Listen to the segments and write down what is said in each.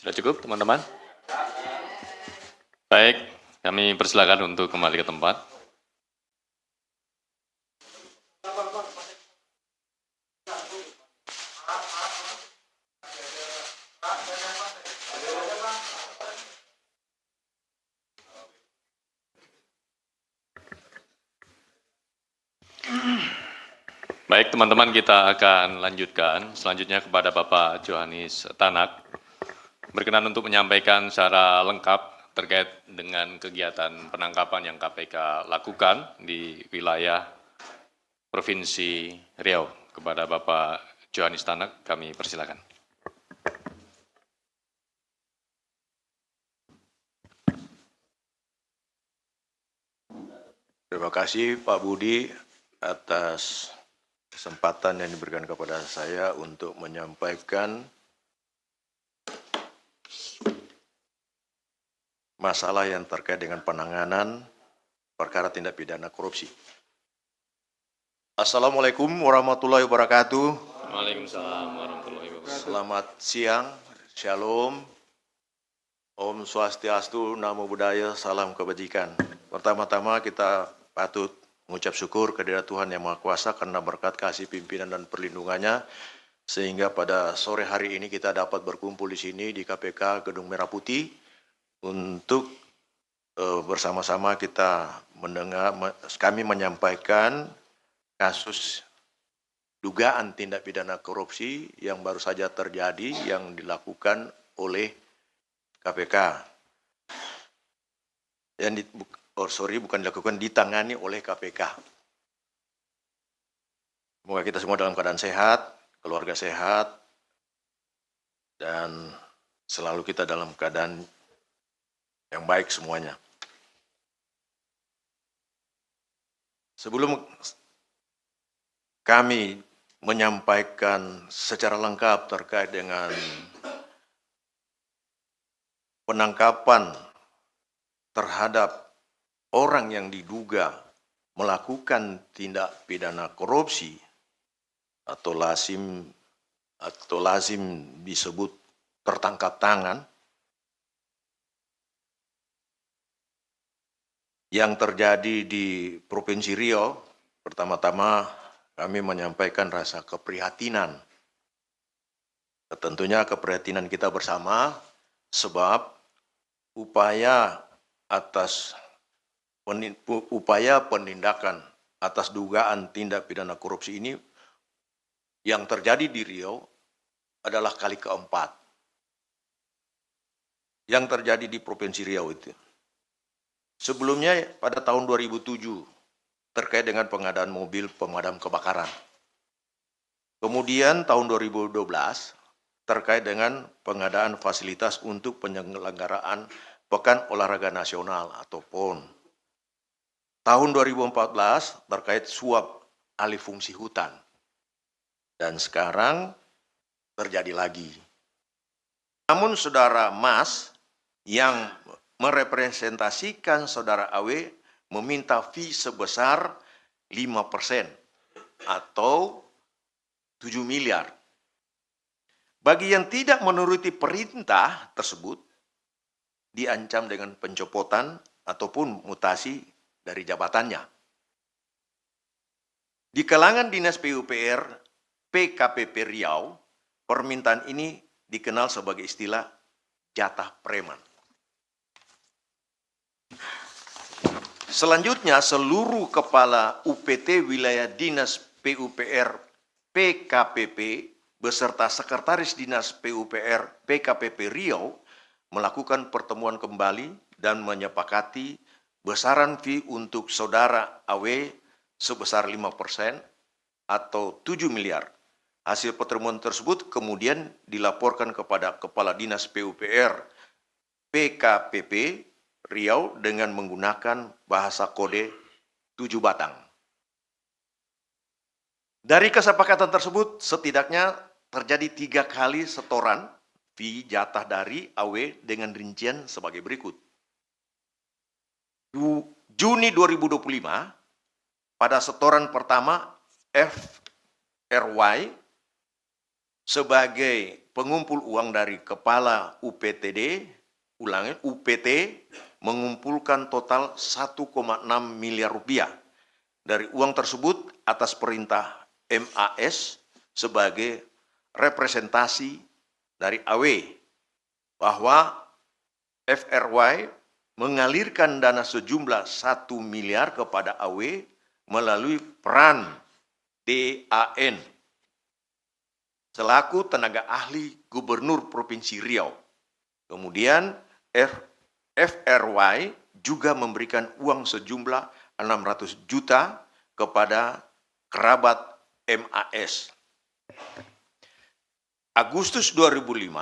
Sudah cukup, teman-teman? Baik, kami persilakan untuk kembali ke tempat. Baik, teman-teman, kita akan lanjutkan. Selanjutnya kepada Bapak Johanis Tanak. Berkenan untuk menyampaikan secara lengkap terkait dengan kegiatan penangkapan yang KPK lakukan di wilayah Provinsi Riau. Kepada Bapak Johanis Tanak, kami persilakan. Terima kasih Pak Budi atas kesempatan yang diberikan kepada saya untuk menyampaikan masalah yang terkait dengan penanganan perkara tindak pidana korupsi. Assalamualaikum warahmatullahi wabarakatuh. Waalaikumsalam warahmatullahi wabarakatuh. Selamat siang, Shalom, Om Swastiastu, Namo Buddhaya, Salam Kebajikan. Pertama-tama kita patut mengucap syukur kehadirat Tuhan Yang Maha Kuasa karena berkat kasih pimpinan dan perlindungannya sehingga pada sore hari ini kita dapat berkumpul di sini di KPK Gedung Merah Putih untuk bersama-sama kita kami menyampaikan kasus dugaan tindak pidana korupsi yang baru saja terjadi yang dilakukan oleh KPK. Bukan dilakukan, ditangani oleh KPK. Semoga kita semua dalam keadaan sehat, keluarga sehat, dan selalu kita dalam keadaan yang baik semuanya. Sebelum kami menyampaikan secara lengkap terkait dengan penangkapan terhadap orang yang diduga melakukan tindak pidana korupsi atau lazim disebut tertangkap tangan yang terjadi di Provinsi Riau, pertama-tama kami menyampaikan rasa keprihatinan. Tentunya keprihatinan kita bersama sebab upaya penindakan atas dugaan tindak pidana korupsi ini yang terjadi di Riau adalah kali keempat yang terjadi di Provinsi Riau itu. Sebelumnya pada tahun 2007 terkait dengan pengadaan mobil pemadam kebakaran. Kemudian tahun 2012 terkait dengan pengadaan fasilitas untuk penyelenggaraan Pekan Olahraga Nasional atau PON. Tahun 2014 terkait suap alih fungsi hutan. Dan sekarang terjadi lagi. Namun saudara Mas yang merepresentasikan saudara AW meminta fee sebesar 5% atau 7 miliar. Bagi yang tidak menuruti perintah tersebut, diancam dengan pencopotan ataupun mutasi dari jabatannya. Di kalangan Dinas PUPR PKPP Riau, permintaan ini dikenal sebagai istilah jatah preman. Selanjutnya, seluruh kepala UPT wilayah Dinas PUPR PKPP beserta Sekretaris Dinas PUPR PKPP Riau melakukan pertemuan kembali dan menyepakati besaran fee untuk saudara AW sebesar 5% atau 7 miliar. Hasil pertemuan tersebut kemudian dilaporkan kepada Kepala Dinas PUPR PKPP Riau dengan menggunakan bahasa kode 7 batang. Dari kesepakatan tersebut, setidaknya terjadi 3 kali setoran fee jatah dari AW dengan rincian sebagai berikut. Juni 2025, pada setoran pertama, FRY sebagai pengumpul uang dari Kepala UPT mengumpulkan total 1,6 miliar rupiah. Dari uang tersebut atas perintah MAS sebagai representasi dari AW bahwa FRY mengalirkan dana sejumlah 1 miliar kepada AW melalui peran DAN selaku tenaga ahli Gubernur Provinsi Riau. Kemudian FRY juga memberikan uang sejumlah 600 juta kepada kerabat MAS. Agustus 2005,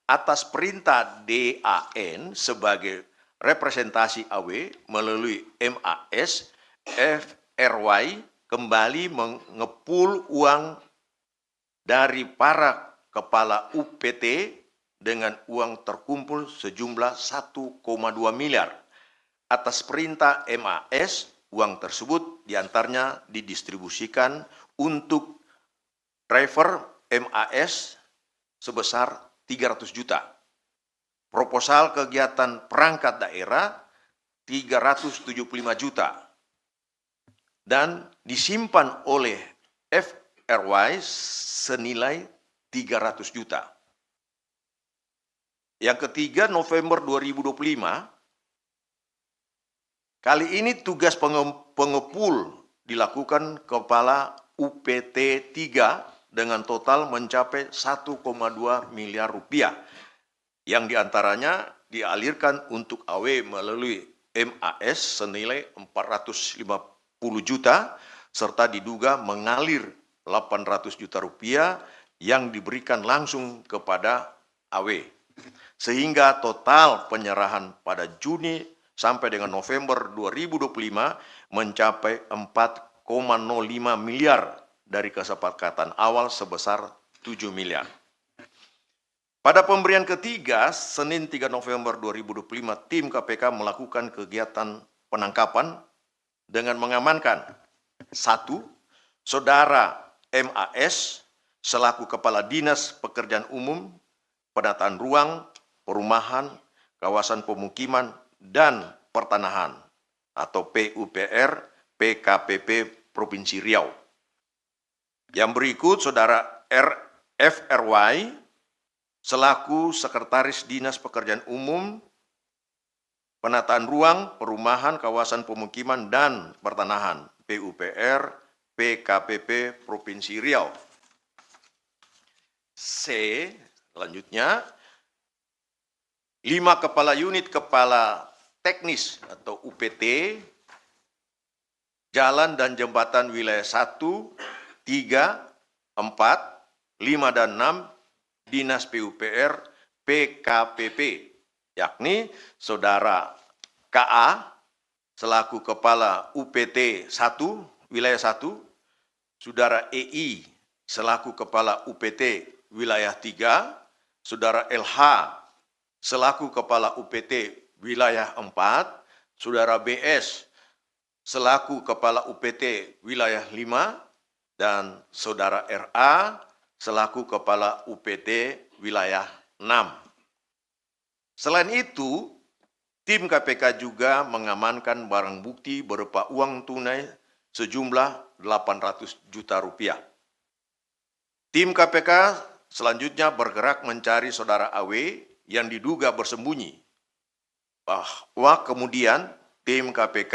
atas perintah DAN sebagai representasi AW melalui MAS, FRY kembali mengepul uang dari para kepala UPT dengan uang terkumpul sejumlah 1,2 miliar. Atas perintah MAS, uang tersebut diantaranya didistribusikan untuk driver MAS sebesar 300 juta. Proposal kegiatan perangkat daerah 375 juta. Dan disimpan oleh FRY senilai 300 juta. Yang ketiga, November 2025, kali ini tugas pengepul dilakukan Kepala UPT 3 dengan total mencapai 1,2 miliar rupiah, yang diantaranya dialirkan untuk AW melalui MAS senilai 450 juta, serta diduga mengalir 800 juta rupiah yang diberikan langsung kepada AW. Sehingga total penyerahan pada Juni sampai dengan November 2025 mencapai 4,05 miliar dari kesepakatan awal sebesar 7 miliar. Pada pemberian ketiga, Senin 3 November 2025, tim KPK melakukan kegiatan penangkapan dengan mengamankan 1. Saudara MAS selaku Kepala Dinas Pekerjaan Umum, Penataan Ruang, Perumahan, Kawasan Pemukiman, dan Pertanahan atau PUPR PKPP Provinsi Riau. Yang berikut, Saudara FRY selaku Sekretaris Dinas Pekerjaan Umum, Penataan Ruang, Perumahan, Kawasan Pemukiman, dan Pertanahan PUPR PKPP Provinsi Riau. C. Selanjutnya, 5 kepala unit kepala teknis atau UPT, jalan dan jembatan wilayah 1, 3, 4, 5, dan 6, Dinas PUPR PKPP, yakni Saudara KA selaku Kepala UPT 1, wilayah 1, Saudara EI selaku Kepala UPT wilayah 3, Saudara LH selaku Kepala UPT wilayah 4, Saudara BS selaku Kepala UPT wilayah 5, dan Saudara RA selaku Kepala UPT Wilayah 6. Selain itu, tim KPK juga mengamankan barang bukti berupa uang tunai sejumlah 800 juta rupiah. Tim KPK selanjutnya bergerak mencari Saudara AW yang diduga bersembunyi. Bahwa kemudian tim KPK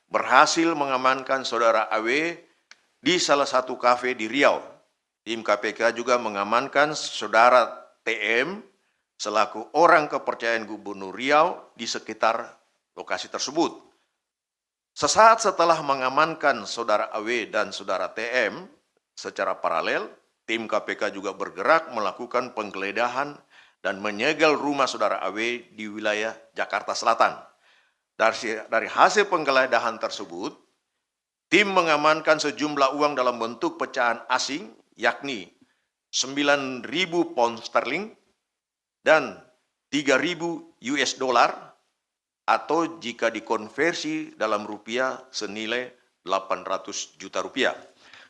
berhasil mengamankan Saudara AW di salah satu kafe di Riau. Tim KPK juga mengamankan Saudara TM selaku orang kepercayaan Gubernur Riau di sekitar lokasi tersebut. Sesaat setelah mengamankan Saudara AW dan Saudara TM secara paralel, tim KPK juga bergerak melakukan penggeledahan dan menyegel rumah Saudara AW di wilayah Jakarta Selatan. Dari hasil penggeledahan tersebut, tim mengamankan sejumlah uang dalam bentuk pecahan asing, yakni 9.000 pound sterling dan 3.000 US dollar, atau jika dikonversi dalam rupiah senilai 800 juta rupiah.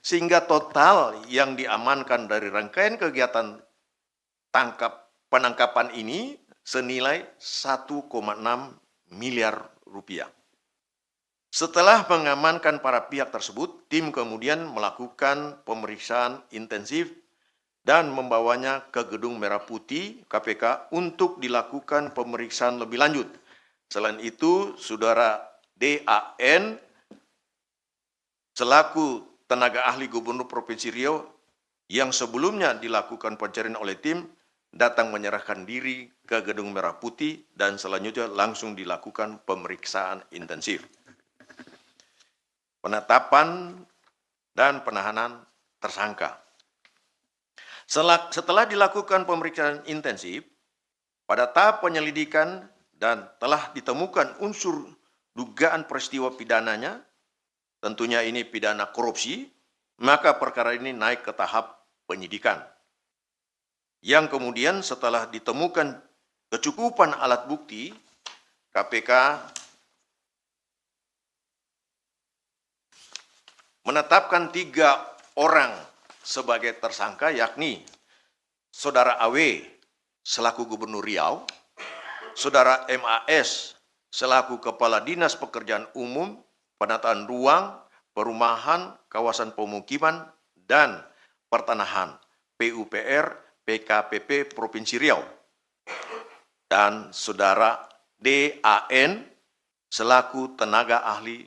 Sehingga total yang diamankan dari rangkaian kegiatan penangkapan ini senilai 1,6 miliar rupiah. Setelah mengamankan para pihak tersebut, tim kemudian melakukan pemeriksaan intensif dan membawanya ke Gedung Merah Putih KPK untuk dilakukan pemeriksaan lebih lanjut. Selain itu, Saudara DAN selaku tenaga ahli Gubernur Provinsi Riau yang sebelumnya dilakukan pencarian oleh tim datang menyerahkan diri ke Gedung Merah Putih dan selanjutnya langsung dilakukan pemeriksaan intensif. Penetapan dan penahanan tersangka. Setelah dilakukan pemeriksaan intensif, pada tahap penyelidikan dan telah ditemukan unsur dugaan peristiwa pidananya, tentunya ini pidana korupsi, maka perkara ini naik ke tahap penyidikan. Yang kemudian setelah ditemukan kecukupan alat bukti, KPK menetapkan 3 orang sebagai tersangka, yakni Saudara AW selaku Gubernur Riau, Saudara MAS selaku Kepala Dinas Pekerjaan Umum, Penataan Ruang, Perumahan, Kawasan Pemukiman, dan Pertanahan PUPR PKPP Provinsi Riau, dan Saudara DAN selaku tenaga ahli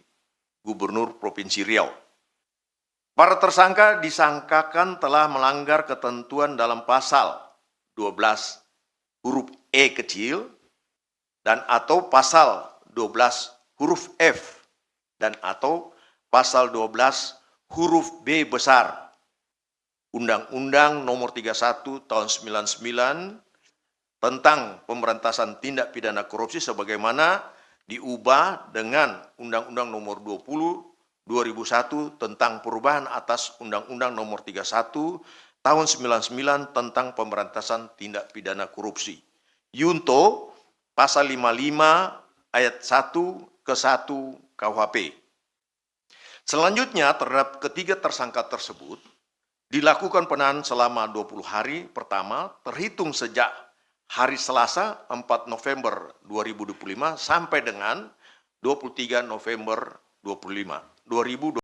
Gubernur Provinsi Riau. Para tersangka disangkakan telah melanggar ketentuan dalam pasal 12 huruf E kecil dan atau pasal 12 huruf F dan atau pasal 12 huruf B besar Undang-Undang Nomor 31 Tahun 99 tentang pemberantasan tindak pidana korupsi sebagaimana diubah dengan Undang-Undang Nomor 20 2001 tentang perubahan atas Undang-Undang Nomor 31 Tahun 99 tentang pemberantasan tindak pidana korupsi. Yunto pasal 55 ayat 1 ke 1 KUHP. Selanjutnya terhadap ketiga tersangka tersebut dilakukan penahanan selama 20 hari pertama terhitung sejak hari Selasa 4 November 2025 sampai dengan 23 November 2025.